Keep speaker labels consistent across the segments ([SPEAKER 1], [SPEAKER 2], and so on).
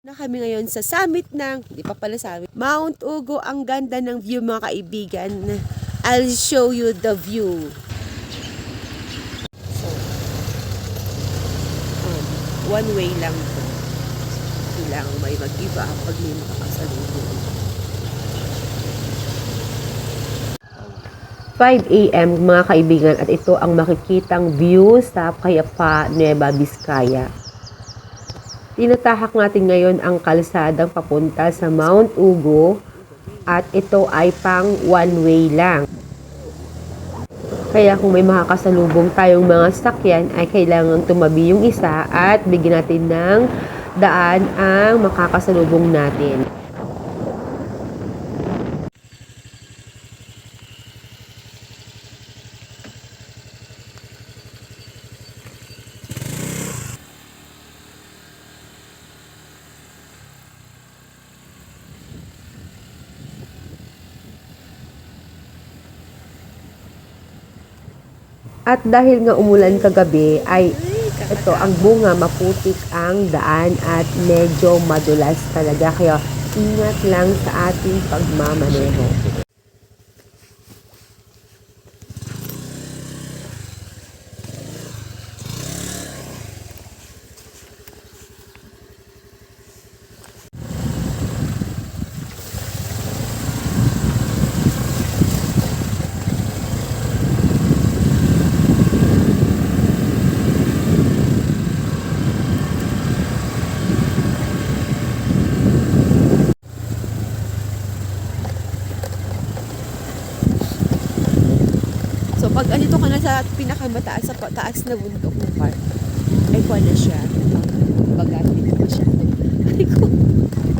[SPEAKER 1] Na kami ngayon sa summit ng, hindi pa pala summit, Mount Ugo. Ang ganda ng view mga kaibigan. I'll show you the view. So, one way lang po. Kailangan may mag-iba pag may makakasalubong. 5 AM mga kaibigan, at ito ang makikitang view sa Payapa, Nueva Vizcaya. Tinatahak natin ngayon ang kalsadang papunta sa Mount Ugo at ito ay pang one way lang. Kaya kung may makakasalubong tayong mga sasakyan ay kailangan tumabi yung isa at bigyan natin ng daan ang makakasalubong natin. At dahil nga umulan kagabi ay ito ang bunga, maputik ang daan at medyo madulas talaga, kaya ingat lang sa ating pagmamaneho. So pag andito ka na sa pinakamataas, sa taas na bundok ng park, ay kuha na siya. Bagatin na siya. Ay ko,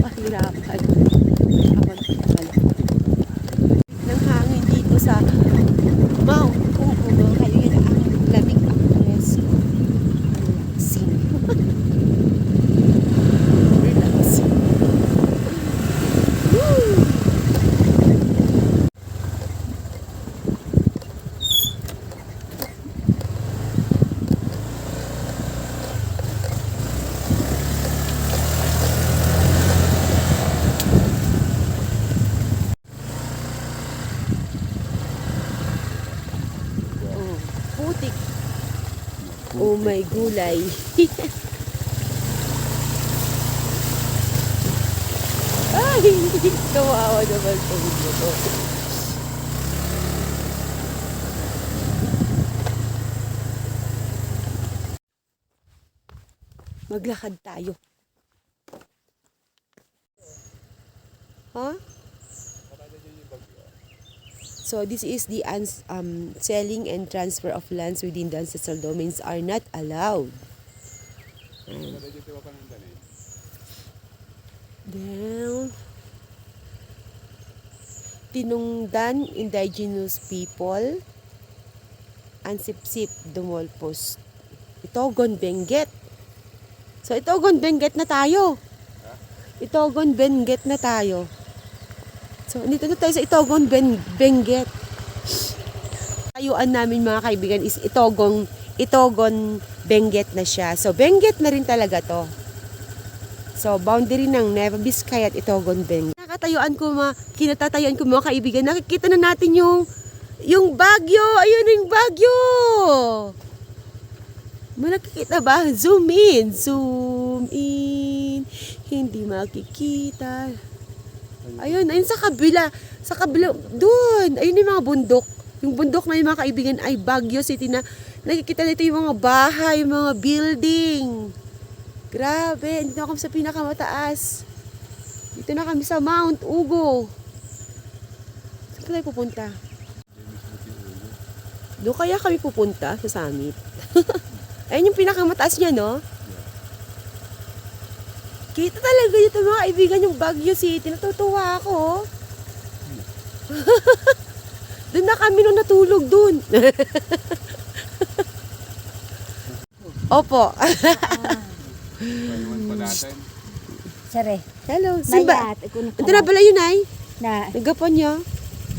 [SPEAKER 1] mahirapan. Ako pala. Nang hangin dito sa Mount Ugo, mga kaibigan, ang lamig ang presko. Relaxing. Relaxing. Woo! Putik. Oh my gulay. Ay, kawawa naman sa video ko. Maglakad tayo. Huh? So this is the selling and transfer of lands within the ancestral domains are not allowed. Then, tinungdan indigenous people, Ansipsip, Dumolpos, Itogon, Benguet. So Itogon, Benguet na tayo. Itogon, Benguet na tayo. So, dito na tayo sa Itogon, Benguet. Tayuan namin mga kaibigan is Itogon, Benguet na siya. So, Benguet na rin talaga to. So, boundary ng Nueva Vizcaya at Itogon, Benguet. Kinatatayuan ko mga kaibigan, nakikita na natin yung Bagyo. Ayun yung Bagyo. Nakikita ba? Zoom in. Zoom in. Hindi makikita. Ayun sa kabila, doon, ayun yung mga bundok. Yung bundok na yung mga kaibigan ay Baguio City na nakikita nito yung mga bahay, yung mga building. Grabe, dito na kami sa pinakamataas. Dito na kami sa Mount Ugo. Saan tayo pupunta? Doon kaya kami pupunta sa summit. Ayun yung pinakamataas niya, no? Kita talaga dito mga kaibigan yung Baguio City. Natutuwa ako. Doon na kami nung natulog doon. Opo.
[SPEAKER 2] Sare.
[SPEAKER 1] Hello. Simba.
[SPEAKER 2] Ito
[SPEAKER 1] Ito na pala yun ay.
[SPEAKER 2] Na,
[SPEAKER 1] Nagapon niya.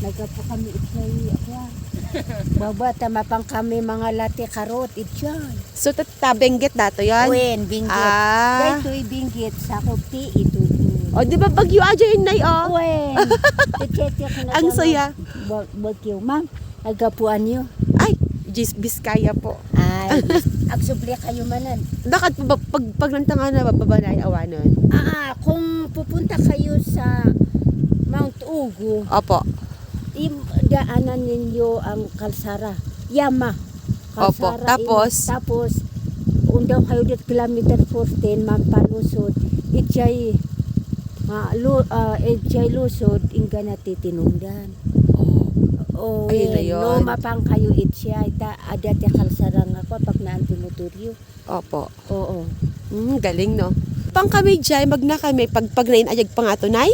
[SPEAKER 2] nagkapo kami itlay ako. Babata mapang kami mga lati karot. Ityan.
[SPEAKER 1] So, tatabengget dato yan?
[SPEAKER 2] Wen, binggit.
[SPEAKER 1] Ah.
[SPEAKER 2] Ito'y binggit. Sa kopi, ito yun.
[SPEAKER 1] O, di ba bagyo aja yun, Nay, oh?
[SPEAKER 2] Wen.
[SPEAKER 1] Ang saya.
[SPEAKER 2] Bagyo, ma'am. Agapuan niyo.
[SPEAKER 1] Ay, Biskaya po.
[SPEAKER 2] Ay, agsupli kayo manan.
[SPEAKER 1] Dakat pag nantanga na babanay awanon.
[SPEAKER 2] Kung pupunta kayo sa Mount Ugo,
[SPEAKER 1] Opo.
[SPEAKER 2] daanan ninyo ang kalsara. Yama.
[SPEAKER 1] Opo. Tapos?
[SPEAKER 2] Undaw kayo dit kilometer 14, mampalusod. Itchay lusod, ingga na titinungdan. O,
[SPEAKER 1] Ayun na yun.
[SPEAKER 2] no mapang kayo itchay. Ada te kalsara nga ko pag naantimotoryo.
[SPEAKER 1] Opo.
[SPEAKER 2] Oo.
[SPEAKER 1] Galing, no? Pang kami dyan, magna kami, pag nain ayag pa nga to, Nay?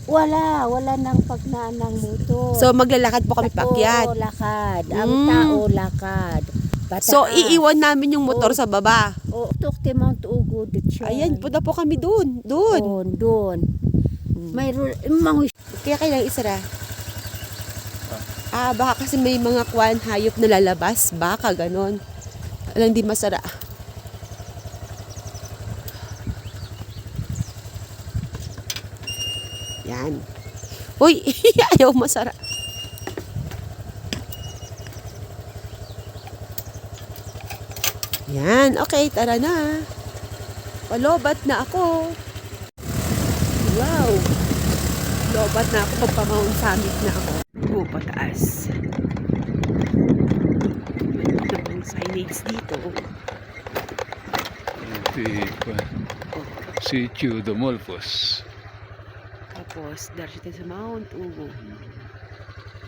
[SPEAKER 2] Wala nang pagnaan ng motor.
[SPEAKER 1] So, maglalakad po kami paakyat.
[SPEAKER 2] Oo, lakad. Ang tao, lakad. Pataas.
[SPEAKER 1] So, iiwan namin yung motor sa baba.
[SPEAKER 2] Oo, tukti Mount Ugo.
[SPEAKER 1] Ayan, punta po kami doon. Doon.
[SPEAKER 2] Doon. Mayroon, mga
[SPEAKER 1] Kaya kailangan isara. Baka kasi may mga hayop na lalabas. Baka, ganon. Alam, di masara. Yan. Uy, ayaw masara. Yan, okay, tara na. Palobat na ako. Wow. Lobat na ako, pagpamahon summit na ako. Pataas. Ito ang signage dito.
[SPEAKER 3] Si Domolfos.
[SPEAKER 1] Tapos, darsyo tayo sa Mount Ugo.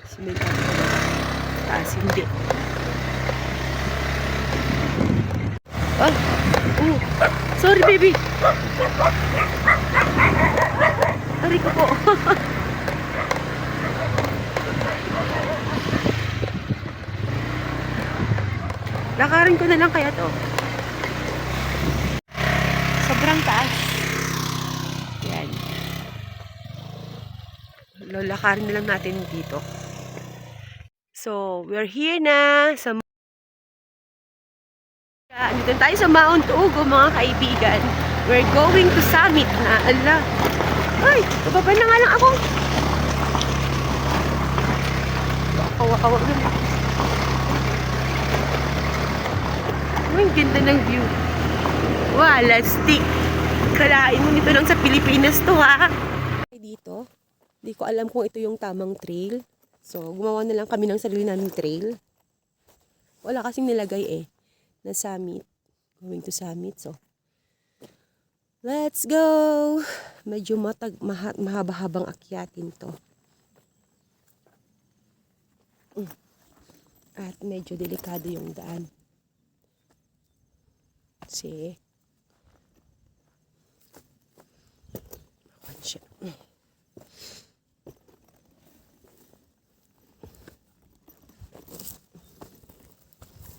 [SPEAKER 1] Si may taas, hindi. Sorry, baby. Sorry ko po. Lakarin ko na lang kaya to. Sobrang taas. Yan. Lakarin na lang natin dito. So, we're here na sa andito tayo sa Mount Ugo, mga kaibigan. We're going to summit na. Ala. Ay, bababa na nga lang ako. Kawa-kawa naman. Ang ganda ng view. Wala, stick. Kalain mo nito lang sa Pilipinas to, ha? Dito, di ko alam kung ito yung tamang trail. So, gumawa na lang kami ng sarili naming trail. Wala kasing nilagay na summit. Going to summit, so. Let's go! Medyo mahaba-habang akyatin to. At medyo delikado yung daan. See?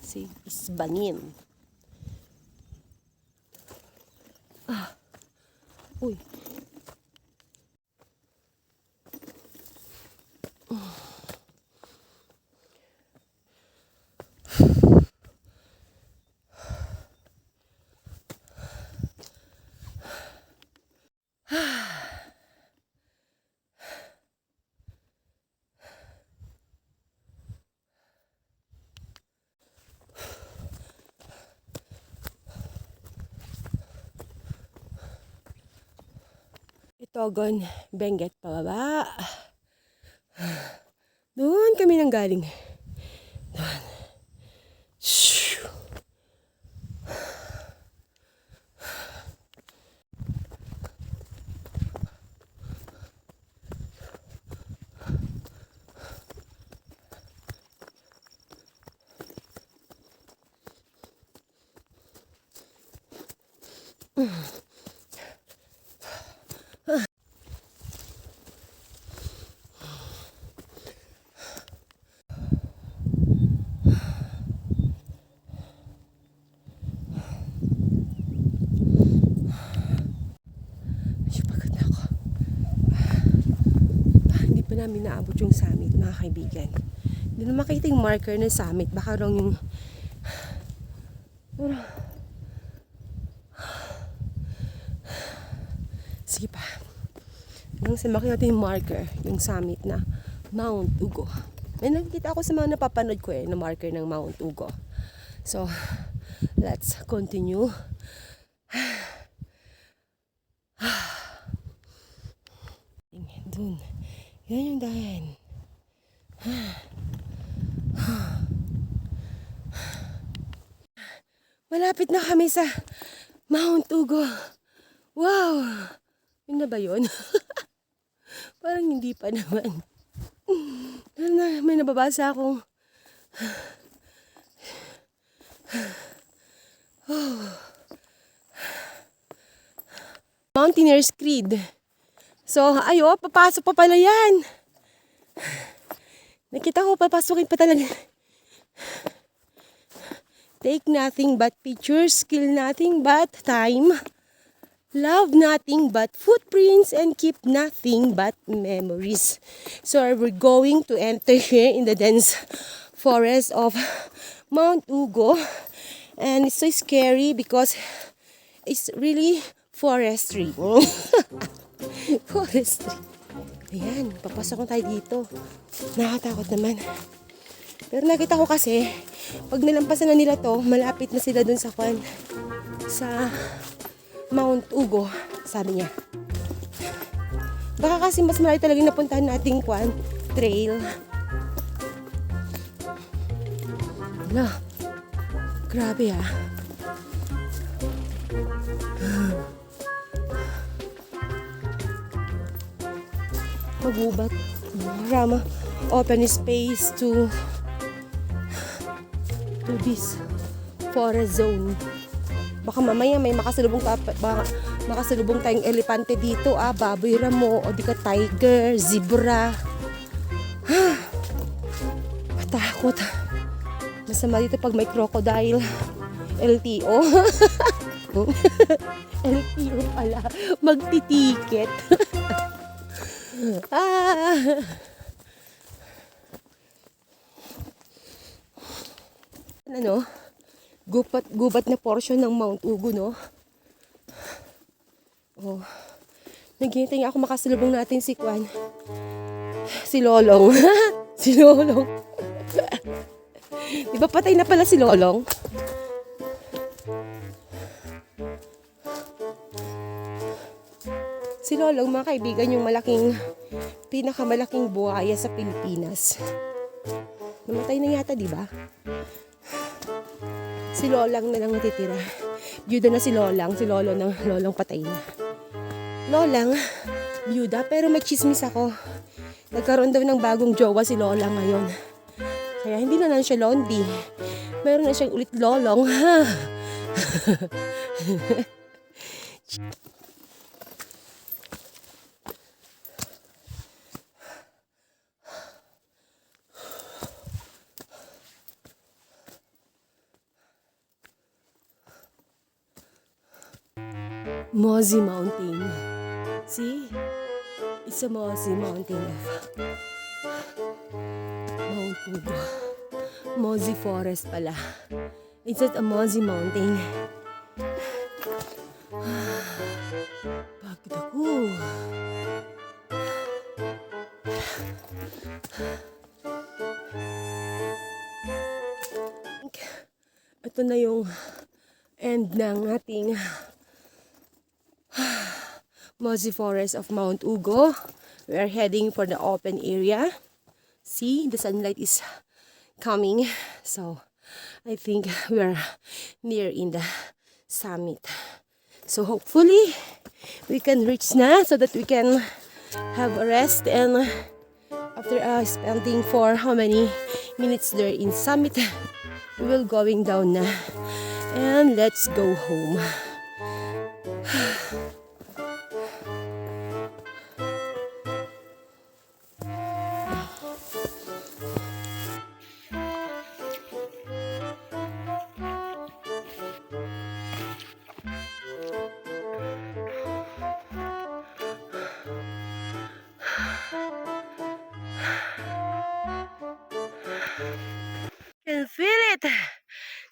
[SPEAKER 1] See? Isbangin. Uy. Itogon, Benguet pababa. Doon kami nang galing. Doon. Shoo. Hindi pa namin naabot yung summit, mga kaibigan. Hindi na makita yung marker ng summit. Baka wrong yung... Sige pa. Nang sa makita yung marker, yung summit na Mount Ugo. May nakikita ako sa mga napapanood ko na marker ng Mount Ugo. So, let's continue. Dun. Yan yung dahan. Malapit na kami sa Mount Ugo. Wow! Yun na ba yun? Parang hindi pa naman. May nababasa akong Mountaineer's Creed. So, papasok pa pala yan. Nakita ko, papasukin pa talaga. Take nothing but pictures, kill nothing but time, love nothing but footprints, and keep nothing but memories. So, we're going to enter here in the dense forest of Mount Ugo. And it's so scary because it's really forestry. Forestry. Ayan, papasok na tayo dito. Nakatakot naman. Pero nakita ko kasi, pag nilampasan na nila to, malapit na sila dun sa Mount Ugo, sabi niya. Baka kasi mas malaki talaga napuntahan nating trail. Wala. Grabe ah. Magubat. Rama. Open space to this forest zone. Baka mamaya may makasalubong tayong elepante dito, baboy ramo, o di ka tiger, zebra. Matakot. Masama dito pag may crocodile. LTO. LTO pala. Magtitiket. Ano? Gubat na portion ng Mount Ugo, no? Oh. Naghihintay ako makasalubong natin si Si Lolong. Si Lolong. Di ba patay na pala si Lolong? Si Lolong, mga kaibigan, yung pinakamalaking buhaya sa Pilipinas. Namatay na yata, di ba? Si Lolang na lang natitira. Byuda na si Lolang. Si Lolong patay na. Lolang, byuda, pero may chismis ako. Nagkaroon daw ng bagong jowa si Lolang ngayon. Kaya hindi na lang siya lonely. Meron na siyang ulit Lolong. Mozi Mountain. See? It's a Mozi Mountain of Mount Ugo. Mozi Forest pala. It's just a Mozi Mountain. Pagod ako. Ito na yung end ng ating Mozi Forest of Mount Ugo. We are heading for the open area. See, the sunlight is coming. So, I think we are near in the summit. So, hopefully, we can reach na so that we can have a rest. And after spending for how many minutes there in summit, we will going down na. And let's go home.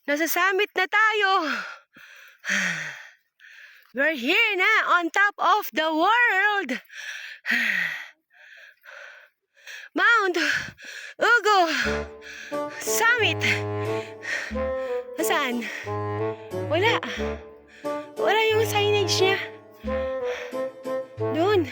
[SPEAKER 1] Nasa summit na tayo. We're here na on top of the world. Mount Ugo Summit. Nasaan? Wala. Wala yung signage niya. Doon.